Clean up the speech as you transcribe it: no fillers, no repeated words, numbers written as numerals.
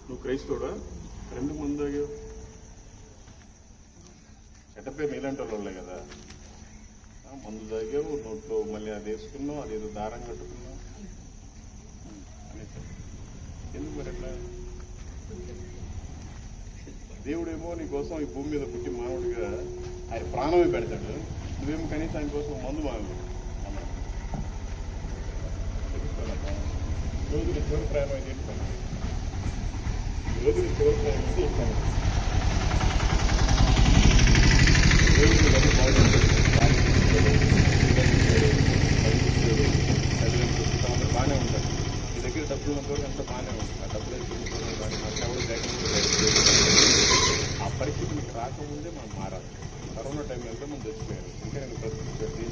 నువ్వు క్రైస్తవుడా? ఎందుకు ముందు తాగావు? చెడ్డపేరు నీలాంటి వాళ్ళే కదా. మందు తాగావు, నోట్లో మళ్ళీ అది వేసుకున్నావు, అదేదో దారం కట్టుకున్నావు అనేసి ఎందుకు మరి ఎట్లా? దేవుడేమో నీ కోసం ఈ భూమి మీద పుట్టి మానవుడిగా ఆయన ప్రాణమే పెడతాడు. నువ్వేమో కనీసం ఆయన కోసం మందు మానవు. రోజులు చివరి ప్రయాణం అయితే చెప్పాను. రోజులు చివరి ప్రయాణం అయితే చెప్పాను. తల్లిదండ్రులు బాగానే ఉంటారు. మీ దగ్గర డబ్బులు ఉన్నంతవరకు అంత బాగానే ఉంటుంది. ఆ డబ్బులు ఆ పరిస్థితి మీకు రాకముందే మనం మారాలి. కరోనా టైంలో ఎంతోమంది చచ్చిపోయారు. ఇంకా నేను ప్రతి